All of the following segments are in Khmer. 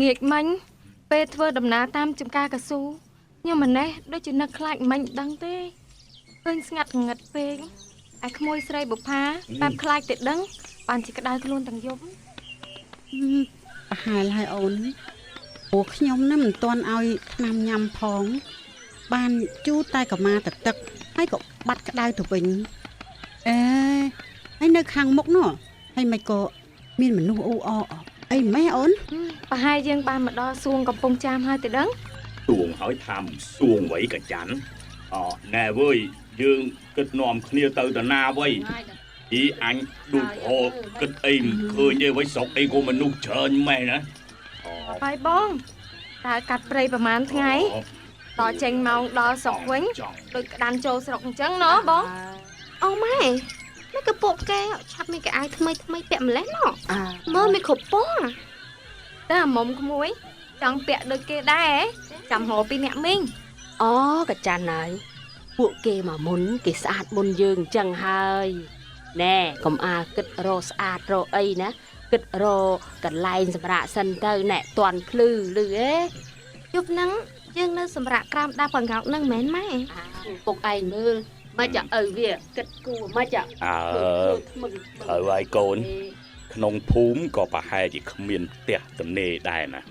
ងាកមិញពេលធ្វើដំណើរតាមចំការកស៊ូខ្ញុំម្នេះដូចជានឹកខ្លាចមិញដឹងទេឃើញស្ងាត់ងឹតពេកឯក្មួយស្រីបុប្ផាបែបខ្លាចតែដឹងបានជាក្តៅខ្លួនទាំងយប់ប្រហែលហើយអូនព្រោះខ្ញុំនឹងមិនទាន់ឲ្យថ្នាំញ៉ាំផងបានជូរតែកម៉ាទឹកហើយក៏បាត់ក្តៅទៅវិញហើយនៅខាងមុខនោះហើយមិនក៏មានមនុស្សអ៊ូអអីម៉េះអូនប្រហែលយើងបានមកដល់សួងកំពង់ចាមហើយទៅដឹងសួងហើយថាមសួងໄວកាចាន់ណែវើយយើងគិតនាំគ្នាទៅតាណាໄວអ៊ីអញដូចគិតអីមិនឃើញទេໄວស្រុកអីក៏មនុស្សច្រើនម៉េះណាបាយបងតើកាត់ព្រៃប្រហែលថ្ងៃតចេញម៉ោងដល់ស្រុកវិញដូចក្តាន់ចូលស្រុកអញ្ចឹងណ៎បងអូម៉ែនេះក៏ពួកគេឆាប់មានកៅអៅថ្មីពាក់ម្លេះណ៎មើលមិនគ្រប់ពណ៌តើអាមុំក្មួយចង់ពាក់ដូចគេដែរចាំហៅពីអ្នកមីងអូកាចាន់ហើយពួកគេមកមុនគេស្អាតមុនយើងអញ្ចឹងហើយណែកុំអាគិតរកស្អាតរកអីណាគិតរកកន្លែងសម្រាប់សិនទៅណែតន់ភ្លឺលឺអេយប់ហ្នឹងយើងនៅសម្រាប់ក្រាមដាប់កង្កោតហ្នឹងមែនម៉ែពុកឯងមើលមិនចាឪវាគិតគូមិនចាត្រូវហើយកូនក្នុងភូមិក៏ប្រហែលជាគ្មានផ្ទះទំនេរដែរណា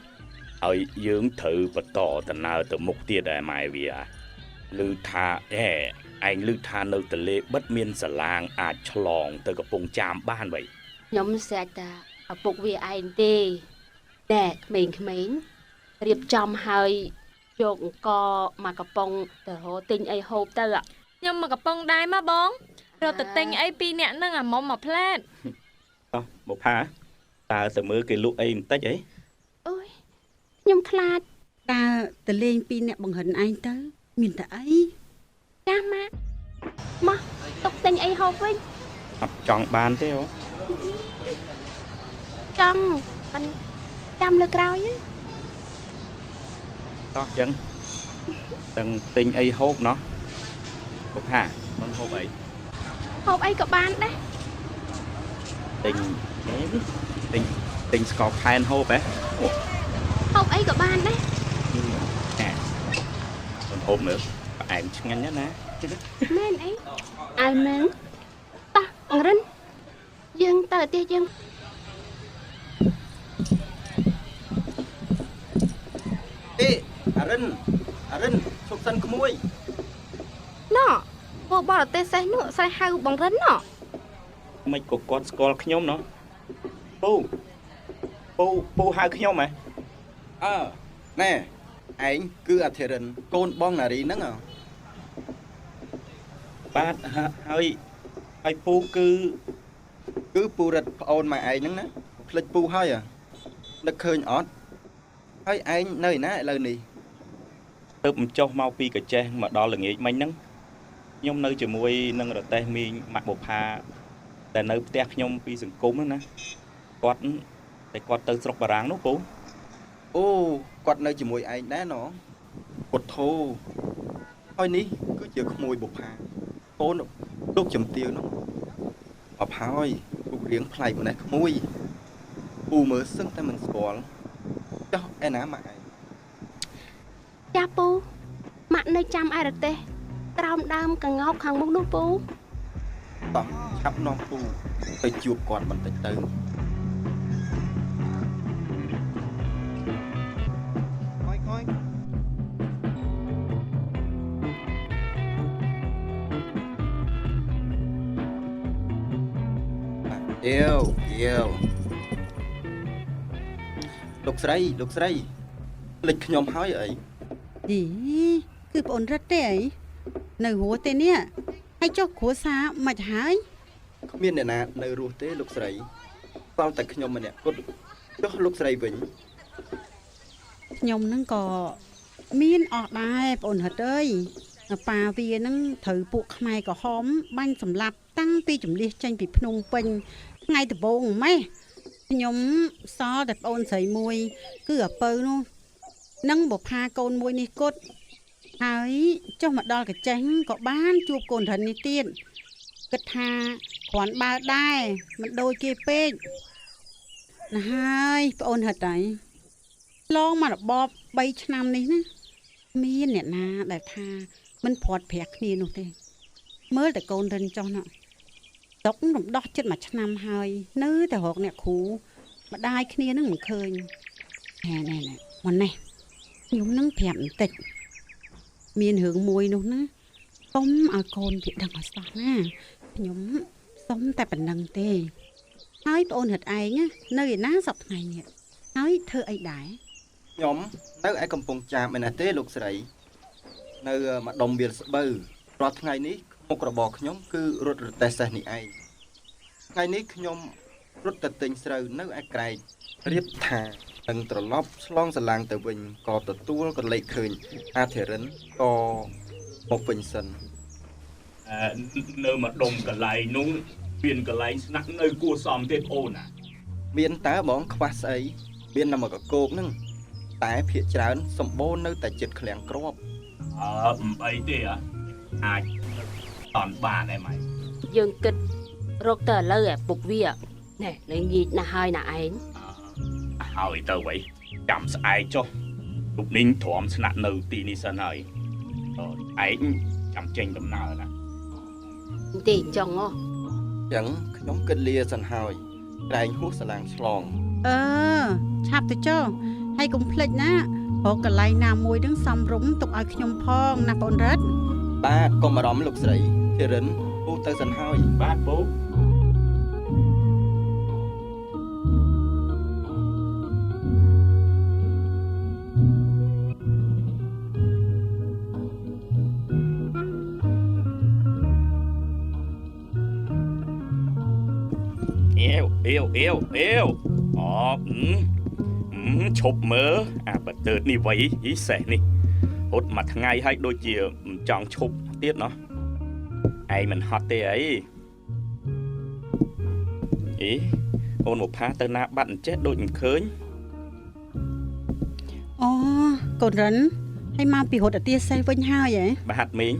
ហើយយើងត្រូវបន្តដំណើរទៅមុខទៀតដែរម៉ែវាឮថាឯងឮថានៅទន្លេបិទមានសាឡាងអាចឆ្លងទៅកំពង់ចាមបានវ៉ៃខ្ញុំស្រេចតាឪពុកវាឯងទេតែក្មេងៗរៀបចំហើយយកអង្គមកកំប៉ុងទៅរកទិញអីហូបទៅខ្ញុំមកកំប៉ុងដែរមកបងរកទៅទិញអីពីរនាក់ហ្នឹងអាមុំមួយផ្លែតបុប្ផាតើទៅមើលគេលក់អីបន្តិចអីអូយខ្ញុំខ្លាចតើទៅលេងពីរនាក់បង្ហិនឯងទៅមានតែអីចាស់ម៉ាក់មកទុកទិញអីហូបវិញអត់ចង់បានទេអូចង់មិនចាំលើក្រោយតោះចឹងទាំងទិញអីហូបណោះបុប្ផាមិនហូបអីក៏បានដែរទិញទិញស្ករខែនហូបហូបអីក៏បានដែរមិនហូបមើលផ្អែមឆ្ងាញ់ណាស់មែនអីអើមែនតោះអង្រិនយើងទៅផ្ទះយើងអារិនឈប់សិនក្មួយណ៎ពួកបរទេសសេះនោះស្រែហៅបងរិនណ៎មិនក៏គាត់ស្គាល់ខ្ញុំណោះពូហៅខ្ញុំហ៎ណែឯងគឺអធិរិនកូនបងនារីហ្នឹងបាទហើយពូគឺពូរិទ្ធប្អូនម៉ែឯងហ្នឹងណាភ្លេចពូហើយនឹកឃើញអត់ហើយឯងនៅណាឥឡូវនេះទើបចុះមកពីកាចេះមកដល់ល្ងាចមិញហ្នឹងខ្ញុំនៅជាមួយនឹងរទេះមីងម៉ាក់បុប្ផាតែនៅផ្ទះខ្ញុំពីសង្គមហ្នឹងណាគាត់ទៅស្រុកបារាំងនោះពូអូគាត់នៅជាមួយឯងដែរណ៎ពុទ្ធោហើយនេះគឺជាក្មួយបុប្ផាកូនលោកជំទាវនោះអបហើយរូបរាងប្លែកម្នេះក្មួយពូមើលសឹងតែមិនស្គាល់ចុះឯណាម៉ាក់ឯងចាពូម៉ាក់នៅចាំឯរទេសក្រោមដើមកងោកខាងមុខនោះពូតោះឆាប់នាំពូទៅជួបគាត់បន្តិចទៅយាវលោកស្រីលេចខ្ញុំហើយអីគឺប្អូនរត់ទេអីនៅរស់ទេនេះហើយចុះគ្រួសារមិនហើយគ្មានអ្នកណានៅរស់ទេលោកស្រីសល់តែខ្ញុំម្នាក់គត់ចុះលោកស្រីវិញខ្ញុំនឹងក៏មានអស់ដែរប្អូនហិតអើយប៉ាវានឹងត្រូវពួកខ្មែរក្រហមបាញ់សម្លាប់តាំងពីជំនះចេញពីភ្នំពេញថ្ងៃដំបូងម៉េះខ្ញុំសល់តែប្អូនស្រីមួយគឺអាពៅនោះនឹងបុប្ផាកូនមួយនេះគត់ហើយចុះមកដល់កចេះក៏បានជួបកូនរិននេះទៀតគិតថាគ្រាន់បើដែរមិនដូចគេពេកណាស់ហើយប្អូនហិតហើយ ឡងមករបប3ឆ្នាំនេះណាមានអ្នកណាដែលថាមិនព្រាត់ប្រាក់គ្នានោះទេមើលតែកូនរិនចុះណោះតុករំដោះចិត្តមួយឆ្នាំហើយនៅតែរកអ្នកគ្រូម្ដាយគ្នានឹងមិនឃើញណែមកនេះខ្ញុំនឹងប្រាប់បន្តិចមានរឿងមួយនោះណាសុំឲ្យកូនវាដឹងឲ្យសោះណាខ្ញុំសុំតែប៉ុណ្្នឹងទេហើយបងអូនហិតឯងនៅឯណាសប្តាហ៍ថ្ងៃនេះហើយធ្វើអីដែរ ខ្ញុំនៅឯកំពង់ចាមឯណាទេលោកស្រីនៅម្ដុំវាលស្បូវរាល់ថ្ងៃនេះមុខរបរខ្ញុំគឺរត់រទេះសេះនេះឯងថ្ងៃនេះខ្ញុំរត់ទៅទិញស្រូវនៅឯក្រែករៀបថានឹងត្រឡប់ឆ្លងសាឡាងទៅវិញក៏ទទួលក៏លេខឃើញអាធិរិនក៏មកវិញសិន នៅម្ដុំកន្លែងនោះមានកន្លែងស្នាក់នៅគួរសមទេបងអូនណា មានតើបងខ្វះស្អីមានតែមកកកោកហ្នឹងតែភាកច្រើនសម្បូរនៅតែចិត្តឃ្លាំងគ្រាប់ មិនអីទេអាចអត់បានដែរម៉ៃ យើងគិតរកទៅឥឡូវឯពុកវាណែលេងងាយណាស់ហើយណាឯង ហើយទៅវិញចាំស្អែកចុះលោកនីងទ្រាំស្នាក់នៅទីនេះសិនហើយឯងចាំចេញដំណើរណា ទេចង់ហ៎ ចឹងខ្ញុំគិតលាសិនហើយក្រែងហួសសាឡាងឆ្លង ឆាប់ទៅចុះហើយកុំភ្លេចណារកកន្លែងណាមួយនឹងសំរុំទុកឲ្យខ្ញុំផងណាបងរិទ្ធ បាទកុំបារម្ភលោកស្រីធិរិនពូទៅសិនហើយ បាទពូ អេវឈប់មើលអាបតើនេះវៃយីសេះនេះអត់មួយថ្ងៃហើយដូចជាមិនចង់ឈប់ទៀតណោះឯងមិនហត់ទេអីអូនមកផាទៅណាបាត់អញ្ចេះដូចមិនឃើញ អូកូនរិនហើយមកពីរត់អាទាសេះវិញហើយហ៎ បាទមីង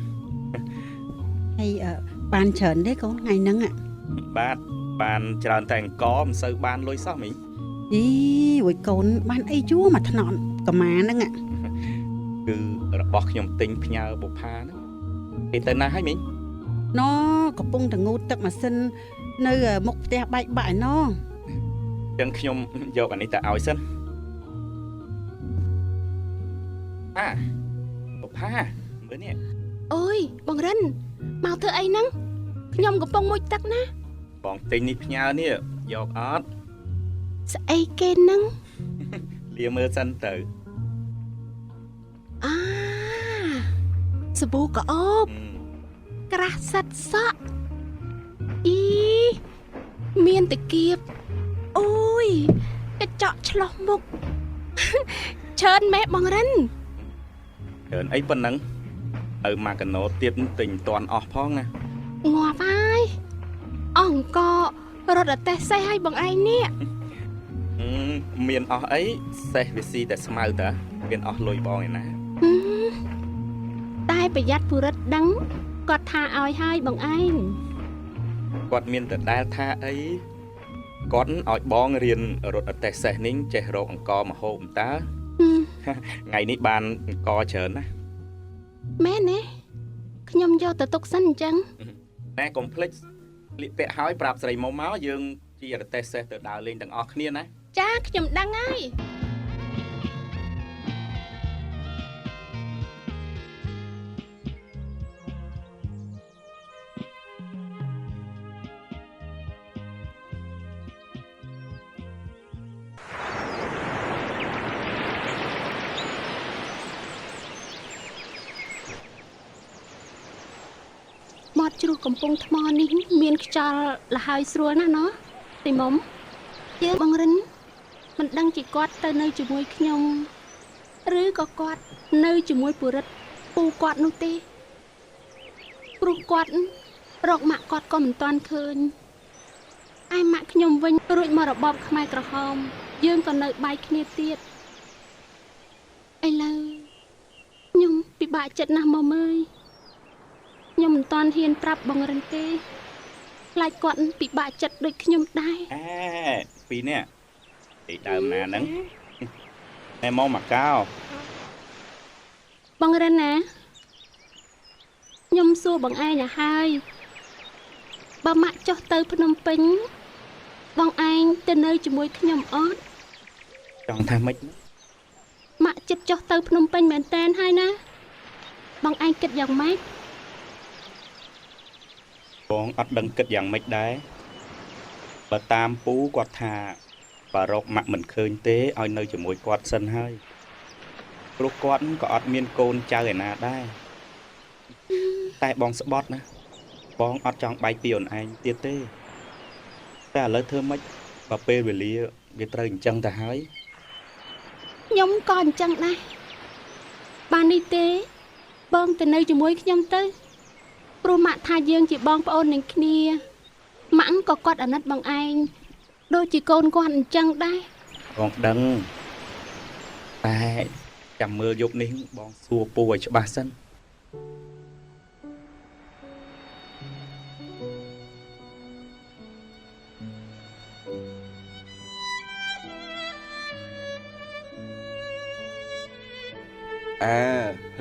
ហើយបានច្រើនទេកូនថ្ងៃហ្នឹង បាទបានច្រើនតែអង្គមិនសូវបានលុយសោះមីង អូយកូនបានអីយួរមួយថ្នត់កម៉ាហ្នឹង គឺរបស់ខ្ញុំទិញផ្ញើបុប្ផាហ្នឹងគេទៅណាហើយមីង ណកំពុងតែងូតទឹកម៉ាស៊ីននៅមុខផ្ទះបែកបាក់ឯណ ចឹងខ្ញុំយកអានេះទៅឲ្យសិនបុប្ផាមើលនេះ អូយបងរិនមកធ្វើអីហ្នឹងខ្ញុំកំពុងមុជទឹកណា បងទិញនេះផ្ញើនេះយកអត់ ស្អីគេហ្នឹង លាមើលសិនទៅ សាប៊ូក្អូបក្រាស់សិតសក់មានតាគៀបអូយកញ្ចក់ឆ្លោះមុខ ច្រើនម៉ែបងរិន ច្រើនអីប៉ុណ្ណឹងឲ្យមកកណោទៀតទិញតាន់អស់ផងណា ងាប់ហើយអង្គរត់អតេះសេះឲ្យបងឯងនេះ មានអស់អីសេះវាស៊ីតែស្មៅតាមានអស់លុយបងឯណា តែប្រយ័ត្នពុរិតដឹងគាត់ថាឲ្យហើយបងឯង គាត់មានតែដែលថាអីគាត់ឲ្យបងរៀនរត់អតេះសេះនេះចេះរកអង្គមហូបតើ ថ្ងៃនេះបានអង្គច្រើនណា មែនទេខ្ញុំយកទៅទុកសិនអញ្ចឹង ណែកុំភ្លេចលៀកពាក់ហើយប្រាប់ស្រីមកយើងជារទេះសេះទៅដើរលេងទាំងអស់គ្នាណា ចាខ្ញុំដឹងហើយ មាត់ជ្រោះកំពង់ថ្មនេះមានខ្យល់លហើយស្រួលណាស់ណោះទីមុំយើងបងរិនមិនដឹងជាគាត់ទៅនៅជាមួយខ្ញុំឬក៏គាត់នៅជាមួយពុរិតពូគាត់នោះទេព្រោះគាត់រកម៉ាក់គាត់ក៏មិនទាន់ឃើញឯម៉ាក់ខ្ញុំវិញរួចមករបបខ្មែរក្រហមយើងក៏នៅបែកគ្នាទៀតឥឡូវខ្ញុំពិបាកចិត្តណាស់មកមើល ខ្ញុំមិនតាន់ហ៊ានប្រាប់បងរិនទេខ្លាចគាត់ពិបាកចិត្តដូចខ្ញុំដែរ ពីរនេះពីដើមណាហ្នឹង ណែមកមកកោ បងរិនណាខ្ញុំសួរបងឯងឲ្យហើយបើម៉ាក់ចុះទៅភ្នំពេញបងឯងទៅនៅជាមួយខ្ញុំអត់ ចង់ថាម៉េច ម៉ាក់ចិត្តចុះទៅភ្នំពេញមែនតែនហើយណាបងឯងគិតយ៉ាងម៉េច បងអត់ដឹងគិតយ៉ាងម៉េចដែរបើតាមពូគាត់ថាបើរកម៉ាក់មិនឃើញទេឲ្យនៅជាមួយគាត់សិនហើយព្រោះគាត់ក៏អត់មានកូនចៅឯណាដែរតែបងស្បត់ណាបងអត់ចង់បែកពីអូនឯងទៀតទេតែឥឡូវធ្វើម៉េចបើពេលវេលាវាត្រូវអញ្ចឹងទៅហើយ ខ្ញុំក៏អញ្ចឹងដែរបាននេះទេបងទៅនៅជាមួយខ្ញុំទៅព្រោះម៉ាក់ថាយើងជាបងប្អូននឹងគ្នាម៉ាក់ក៏គាត់អាណិតបងឯងដូចជាកូនគាត់អញ្ចឹងដែរ បងដឹងតែចាំមើលយប់នេះបងសួរពូឲ្យច្បាស់សិន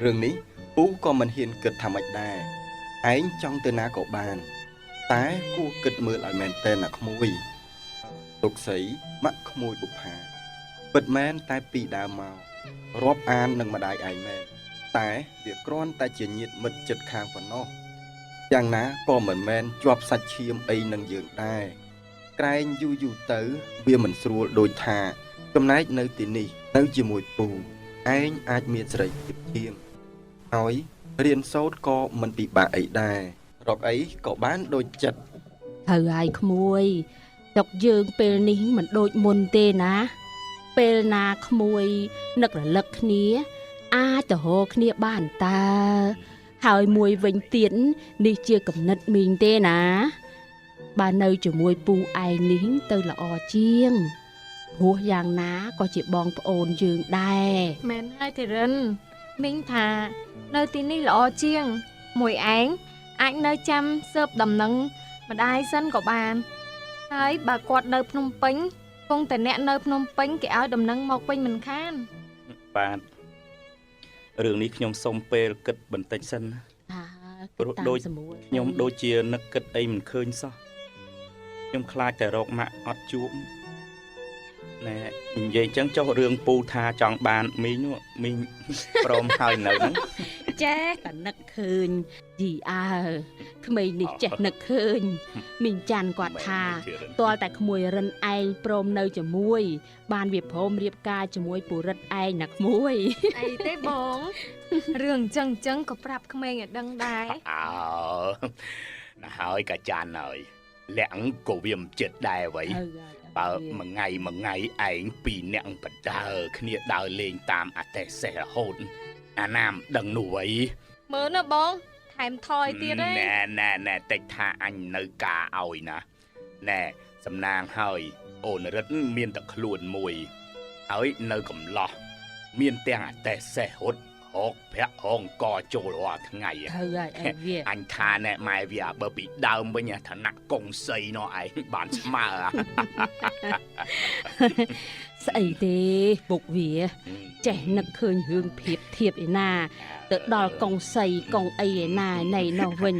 រឿងនេះពូក៏មិនហ៊ានគិតថាម៉េចដែរឯងចង់ទៅណាក៏បានតែគួរគិតមើលឲ្យមែនតើណាក្មួយទុកស្រីម៉ាក់ក្មួយបុប្ផាពិតមែនតែពីដើមមករាប់អាននឹងម្ដាយឯងមែនតែវាគ្រាន់តែជាញាតិមិត្តចិត្តខាងប៉ុណ្ណោះយ៉ាងណាក៏មិនមែនជាប់សាច់ឈាមអីនឹងយើងដែរក្រែងយូរទៅវាមិនស្រួលដូចថាចំណែកនៅទីនេះនៅជាមួយពូឯងអាចមានសេរីភាពជាងហើយរៀនសូត្រក៏មិនពិបាកអីដែររកអីក៏បានដូចចិត្ត ត្រូវហើយក្មួយទុកយើងពេលនេះមិនដូចមុនទេណាពេលណាក្មួយនឹករលឹកគ្នាអាចទៅរកគ្នាបានតើហើយមួយវិញទៀតនេះជាគំនិតមីងទេណាបើនៅជាមួយពូឯងនេះទៅល្អជាងព្រោះយ៉ាងណាក៏ជាបងប្អូនយើងដែរ មែនហើយធីរិនមីងថានៅទីនេះល្អជាងមួយឯងអាចនៅចាំស៊ើបដំណឹងម្ដាយសិនក៏បានហើយបើគាត់នៅភ្នំពេញគង់តែអ្នកនៅភ្នំពេញគេឲ្យដំណឹងមកវិញមិនខាន បាទរឿងនេះខ្ញុំសូមពេលគិតបន្តិចសិនណា ព្រោះដូចខ្ញុំដូចជានឹកគិតអីមិនឃើញសោះខ្ញុំខ្លាចតែរកម៉ាក់អត់ជួបណែនិយាយអញ្ចឹងចុះរឿងពូថាចង់បានមីងនោះមីងព្រមហើយនៅហ្នឹង ចេះក៏នឹកឃើញជីអើក្មេងនេះចេះនឹកឃើញមីងចាន់គាត់ថាទាល់តែក្មួយរិនឯងព្រមនៅជាមួយបានវាព្រមរៀបការជាមួយពូរិតឯងណាក្មួយ អីទេបងរឿងអញ្ចឹងក៏ប្រាប់ក្មេងឲ្យដឹងដែរ អើណាហើយកាចានហើយលាក់ក៏វាមិនចិត្តដែរអ្វីបើមួយថ្ងៃឯងពីរនាក់បដើគ្នាដើរលេងតាមអទេសរហូតអាណាមដឹងនោះអី មើលណាបងថែមថយទៀតទេ ណែតិចថាអញនៅការឲ្យណាណែសំណាងហើយអូនរិទ្ធមានតែខ្លួនមួយហើយនៅកំឡោះមានទាំងអទេសរហូតហកប្រាក់ហងកចូលរាល់ថ្ងៃ ត្រូវហើយឯងវា អញថាណែម៉ែវាបើពីដើមវិញឋានៈកុងសីនោះឯងបានស្មើ ស្អីទេពុកវាចេះនឹកឃើញរឿងភាពធៀបឯណាទៅដល់កុងសីកុងអីឯណាណៃនោះវិញ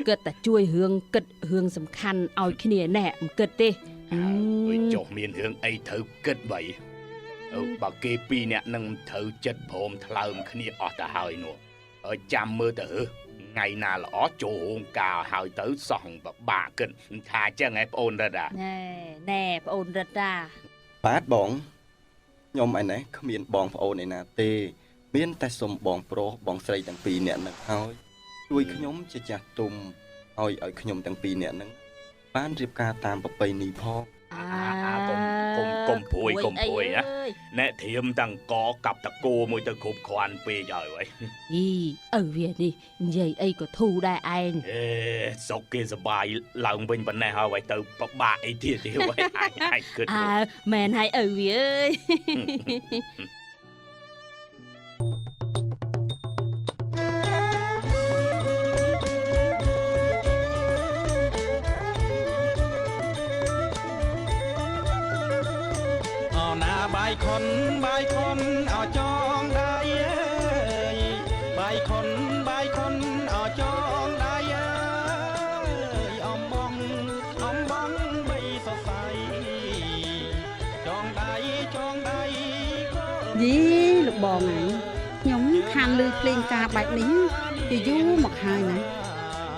គិតតែជួយរឿងគិតរឿងសំខាន់ឲ្យគ្នាណែមិនគិតទេ ចុះមានរឿងអីត្រូវគិតបីបើគេពីរនាក់នឹងត្រូវចិត្តព្រមថ្លើមគ្នាអស់ទៅហើយនោះហើយចាំមើលទៅថ្ងៃណាល្អចូលរោងការហើយទៅសោះបបាក់គិតថាអញ្ចឹងឯងប្អូនរិទ្ធ ណែប្អូនរិទ្ធតា បាទបងខ្ញុំឯណេះគ្មានបងប្អូនឯណាទេមានតែសុំបងប្រុសបងស្រីទាំងពីរនាក់ហ្នឹងហើយជួយខ្ញុំជាចាស់ទុំឲ្យខ្ញុំទាំងពីរនាក់ហ្នឹងបានរៀបការតាមប្រពៃណីផង កុំព្រួយណាអ្នកធៀមតាំងកកាប់តកោមួយទៅគ្រប់គ្រាន់ពេកហើយ អីឪវានេះនិយាយអីក៏ធូរដែរឯង សុកគេសបាយឡើងវិញប៉ុណ្ណេះហើយទៅបបាក់អីទៀតទេអញគិត មែនហើយឪវាអើយ ណា បាយខុនអោចងដៃអើយបាយខុនអោចងដៃអើយអំបងបីសរសៃចងដៃក៏ យីលោកបងអើយខ្ញុំខានលឺភ្លេងការបែបនេះជាយូរមកហើយណា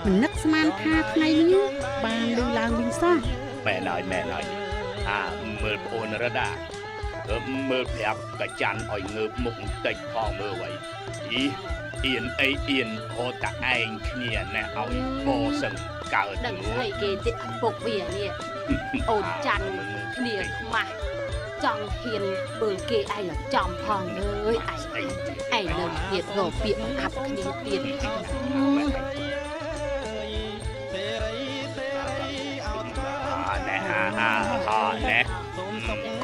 មិននឹកស្មានថាថ្ងៃនេះបានលឺឡើងវិញសោះ មែនហើយមើលប្អូនរដាមើលប្រាប់កាចាន់ឲ្យងើបមុខបន្តិចផងមើលໄວអ៊ីអៀនអីអៀនហូតតែឯងគ្នាណែឲ្យបោសឹងកើត ដឹងស្អីគេទៀតពុកវានេះអូនច័ន្ទគ្នាខ្មាស់ចង់ហ៊ានបើគេឯងចំផងអើយឯងនៅទៀតរកពាក្យអាប់គ្នាទៀត ណែណែ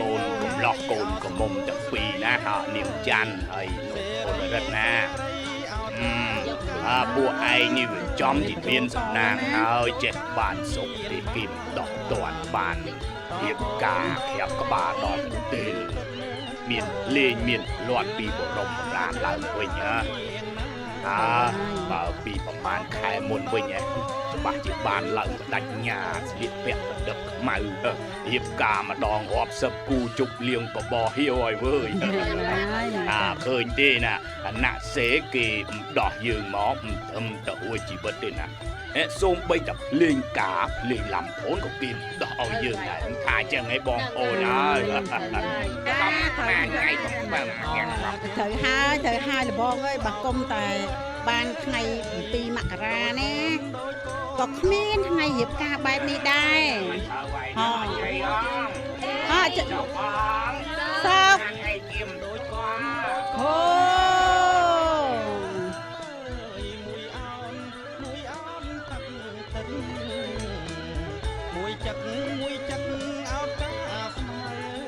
កូនកំឡោះកូនកំមុំទាំងពីរណានាងច័ន្ទហើយកូនរិទ្ធណាពួកឯងនេះវាចំទីមានសំណាងហើយចេះបានសុខទីគីមដកតាន់បានរៀបការក្រាបក្បាលដល់ទេមានលេងមានលាន់ពីបរមរាមឡើងវិញបើពីប្រហែលខែមុនវិញច្បាស់ជាបានឡើងបដិញ្ញាស្លៀកពាក់ប្រដឹកខ្មៅរៀបការម្ដងរាប់សិបគូជប់លៀងបបោហៀវឲ្យវើយឃើញទេណាណាក់សេគេដោះយើងមកទៅអួយជីវិតទេណាសូមបីតែលេងការលេងឡាំប្អូនក៏គេដោះឲ្យយើងដែរថាអញ្ចឹងឯងបងប្អូនហើយតាមថ្ងៃក៏បានត្រូវហើយលបងអើយបើគុំតែបានថ្ងៃ7មករាណាក៏គ្មានថ្ងៃរៀបការបែបនេះដែរហ៎ចសោកអូ មួយចិត្តអោតកាស្មើ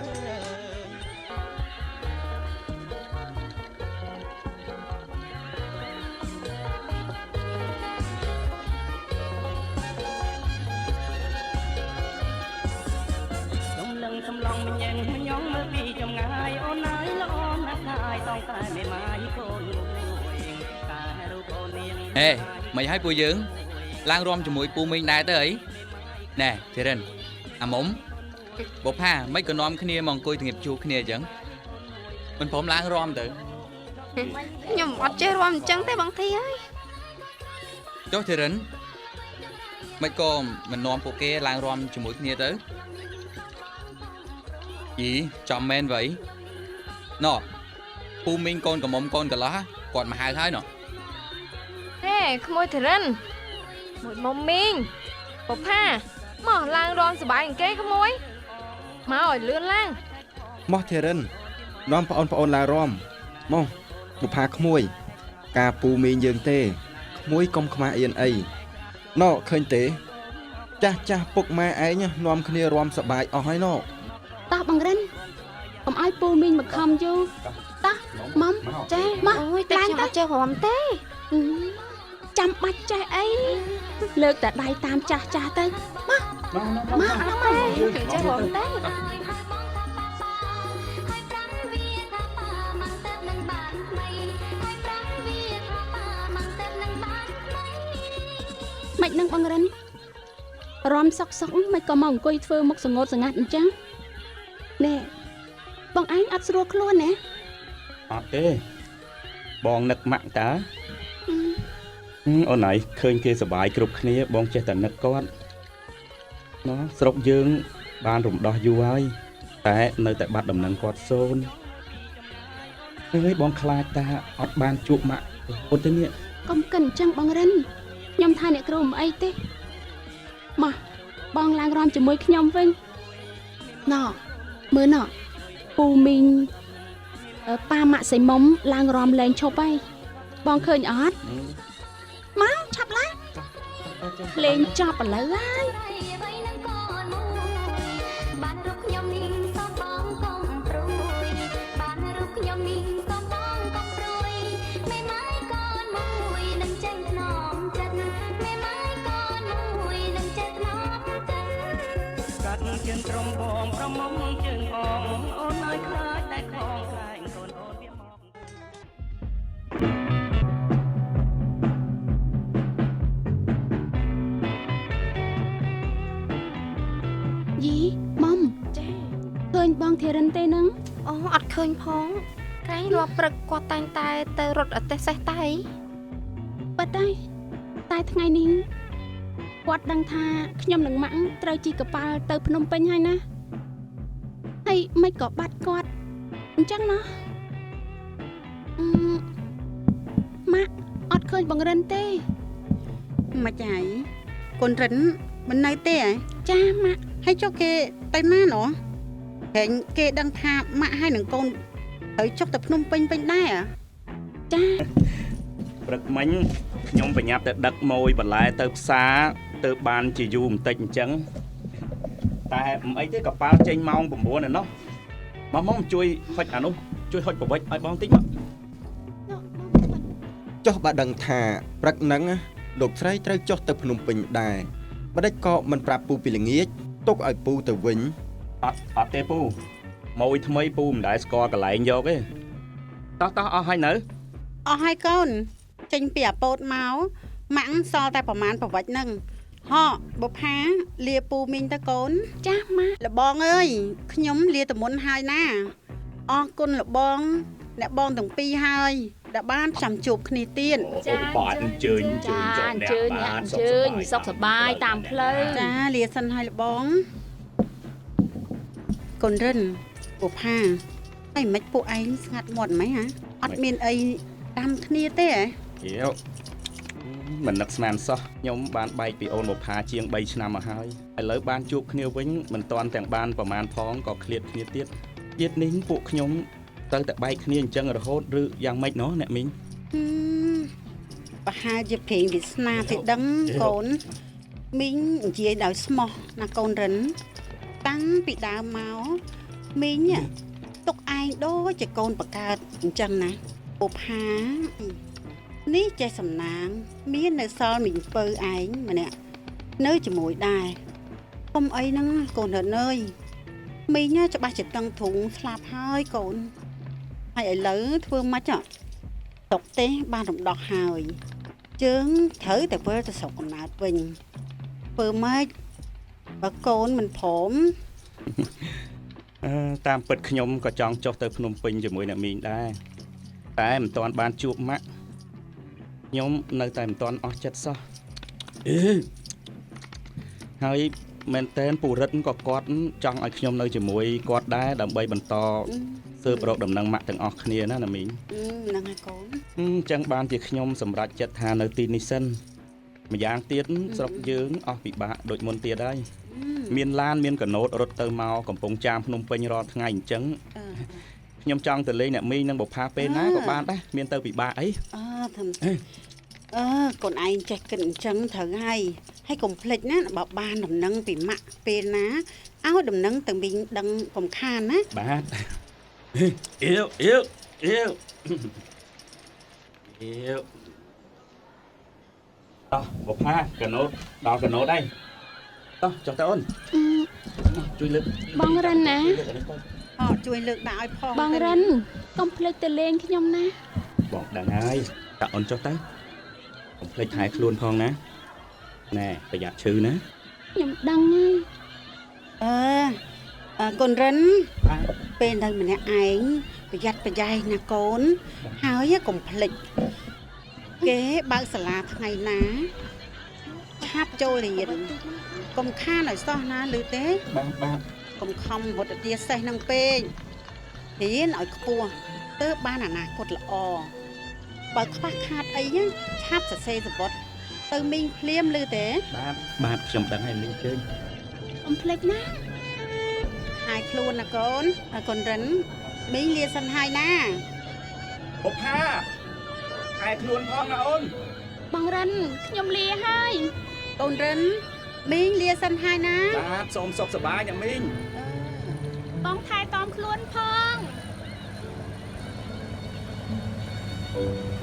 សំឡងម្ញឹងម្ញងមើលពីចម្ងាយអូនអើយល្អណាស់ហើយសងតែមេម៉ាយកូនមួយតែរូបអូននាងហេមិនឲ្យពួកយើងឡើងរំជាមួយពូមីងដែរទៅអីណែធីរិនអាមុំបុផាមិនក៏នាំគ្នាមកអង្គុយទងៀបជួគ្នាអញ្ចឹងមិនព្រមឡើងរំទៅ ខ្ញុំអត់ចេះរំអញ្ចឹងទេបងធីអើយ ចុះធីរិនមិនក៏មិននាំពួកគេឡើងរំជាមួយគ្នាទៅ យីចំមែនvậyណោះពូមីងកូនកមុំកូនកន្លោះគាត់មកហៅហើយណោះ ទេក្មួយធីរិនមួយមុំមីងបុផាមកឡើងរំសបាយអង្គគេក្មួយមកឲ្យលឿនឡើង មកធីរិននាំប្អូនឡើងរំមកបុផាក្មួយការពូមីងយើងទេក្មួយកុំខ្មាស់អៀនអីណោឃើញទេចាស់ពុកម៉ែឯងនាំគ្នារំសបាយអស់ហើយណោ តោះបងរិនកុំឲ្យពូមីងមកខំយូរតោះម៉មចេះមកអូយតែខ្ញុំអត់ចេះរំទេចាំបាច់ចេះអីលើកតែដៃតាមចាស់ទៅមកខ្ញុំចេះរំទេ មិននឹងបងរិនរំសុកមិនក៏មកអង្គុយធ្វើមុខស្ងោតស្ងាត់អញ្ចឹងណែបងឯងអត់ស្រួលខ្លួនណា អត់ទេបងនឹកម៉ាក់តើអូនឯងឃើញគេសប្បាយគ្រប់គ្នាបងចេះតែនឹកគាត់ណោះស្រុកយើងបានរំដោះយូរហើយតែនៅតែបាត់ដំណឹងគាត់សូនហើយបងខ្លាចតាអត់បានជួបម៉ាក់រហូតទៅនេះ កុំកិនអញ្ចឹងបងរិនខ្ញុំថាអ្នកគ្រូមិនអីទេមកបងឡើងរំជាមួយខ្ញុំវិញណោមើលណោពូមីងប៉ាម៉ាក់សៃមុំឡើងរំលែងឈប់ហើយបងឃើញអត់មកឆាប់ឡើងលេងចប់ឥឡូវហើយ កាត់ជើងត្រង់បងប្រមុំជើងអងអូនឲ្យខ្លា យីមុំ ចា ឃើញបងធីរិនទេនឹង អូអត់ឃើញផងក្រែងរាល់ព្រឹកគាត់តែងតែទៅរត់អទេសសេះតែ ប៉ិតហើយតែថ្ងៃនេះគាត់ដឹងថាខ្ញុំនឹងម៉ាក់ត្រូវជីកប៉ាល់ទៅភ្នំពេញហើយណាហើយមិនក៏បាត់គាត់អញ្ចឹងណាម៉ាក់អត់ឃើញបងរិនទេ មិនហើយកូនរិនមិននៅទេហ៎ ចាម៉ាក់ ហើយចុះគេទៅណាណោះហែងគេដឹងថាម៉ាក់ហើយនឹងកូនត្រូវចុះទៅភ្នំពេញដែរហ៎ ចា ព្រឹកមិញខ្ញុំប្រញាប់ទៅដឹកម៉ួយបន្លែទៅផ្សារទៅបានជាយូរបន្តិចអញ្ចឹងតែមិនអីទេកប៉ាល់ចេញម៉ោង 9 ឯណោះមកជួយហុចអានោះជួយហុចប្រវិចឲ្យបងតិចមក ចុះបើដឹងថាព្រឹកហ្នឹងលោកស្រីត្រូវចុះទៅភ្នំពេញដែរបដិចក៏មិនប្រាប់ពូពីល្ងាចទុកឲ្យពូទៅវិញ អត់ទេពូម៉ួយថ្មីពូមិនដែលស្គាល់កន្លែងយកទេតោះអស់ហើយនៅ អស់ហើយកូនចេញពីអាពោតមកម៉ាក់សល់តែប្រមាណប្រវិចហ្នឹងហោបុផាលាពូមីងទៅកូន ចាម៉ាក់ លបងអើយខ្ញុំលាតមុនហើយណាអរគុណលបងអ្នកបងទាំងពីរហើយដែលបានចាំជួបគ្នាទៀត បាទអញ្ជើញ ចា ចូល អញ្ អ្នក ជើញអ្នក បាទ អញ្ជើញសុខសប្បាយតាមផ្លូវ ចាលាសិនហើយលបងកូនរិនបុផាហើយមិនពួកឯងស្ងាត់មាត់ហ្មងហ៎អត់មានអីដាំគ្នាទេហ៎ យោមិននឹកស្មានសោះខ្ញុំបានបែកពីអូនបុផាជាង3ឆ្នាំមកហើយឥឡូវបានជួបគ្នាវិញមិនតាន់ទាំងបានប្រមាណផងក៏ឃ្លាតគ្នាទៀតនេះពួកខ្ញុំត្រូវតែបែកគ្នាអញ្ចឹងរហូតឬយ៉ាងម៉េចណោះអ្នកមីង ប្រហែលជាព្រេងវាស្នាទេដឹងកូនមីងនិយាយដោយស្មោះណាកូនរិនតាំងពីដើមមកមីងទុកឯងដូចជាកូនបកើតអញ្ចឹងណាបុផានេះចេះសំណាងមាននៅសល់មីងពៅឯងម្នាក់នៅជាមួយដែរកុំអីហ្នឹងកូនរិនអើយមីងច្បាស់ជាតឹងធុងស្លាប់ហើយកូនហើយឥឡូវធ្វើម៉េចទុកទេបានរំដោះហើយជើងត្រូវតែវិលទៅស្រុកកំណើតវិញធ្វើម៉េចបើកូនមិនព្រម តាមពិតខ្ញុំក៏ចង់ចុះទៅភ្នំពេញជាមួយអ្នកមីងដែរតែមិនទាន់បានជួបម៉ាក់ខ្ញុំនៅតែមិនទាន់អស់ចិត្តសោះហើយមែនតើពូរិទ្ធក៏គាត់ចង់ឲ្យខ្ញុំនៅជាមួយគាត់ដែរដើម្បីបន្តស៊ើបរកដំណឹងម៉ាក់ទាំងអស់គ្នាណាណាមីង ហ្នឹងហើយកូន អញ្ចឹងបានជាខ្ញុំសម្រេចចិត្តថានៅទីនេះសិនម្យ៉ាងទៀតស្រុកយើងអស់ពិបាកដូចមុនទៀតហើយមានឡានមានកណូតរត់ទៅមកកំពង់ចាមភ្នំពេញរាល់ថ្ងៃអញ្ចឹងខ្ញុំចង់ទៅលេងអ្នកមីងនិងបុផាពេលណាក៏បានដែរមានទៅពិបាកអី ធ្វើកូនឯងចេះគិតអញ្ចឹងត្រូវហើយកុំភ្លេចណាបើបានដំណឹងពីម៉ាក់ពេលណាឲ្យដំណឹងទៅមីងដឹងកុំខានណា បាទអៀវតោះបុផាកណូតដល់កណូតហើយតោះចុះទៅអូនជួយលើក បងរិនណា ជួយលើកដាក់ឲ្យផង បងរិនកុំភ្លេចទៅលេងខ្ញុំណា បងដឹងហើយតាអូនចុះទៅកុំភ្លេចថែខ្លួនផងណាណែប្រយ័ត្នឈឺណា ខ្ញុំដឹងហើយក ូនរិនពេលនៅម្នាក់ឯងប្រយ័ត្នប្រយែងណាកូនហើយកុំភ្លេចគេបើកសាលាថ្ងៃណាឆាប់ចូលរៀនកុំខានឲ្យសោះណាឮទេ បាទ កុំខំរត់ទាសេះនឹងពេករៀនឲ្យខ្ពស់ទើបបានអនាគតល្អបើខ្វះខាតអីឆាប់សរសេរសម្បត្តិទៅមីងភ្លាមឮទេ បាទខ្ញុំដឹងហើយមីងជើញ កុំភ្លេចណា ហើយខ្លួនណាកូនកូនរិនមីងលាសិនហើយណា បុផាថែខ្លួនផងណាអូន បងរិនខ្ញុំលាហើយក ូនរិនមីងលាសិនហើយណា បាទសូមសុខសប្បាយណាមីង បងថែទាំខ្លួនផង អ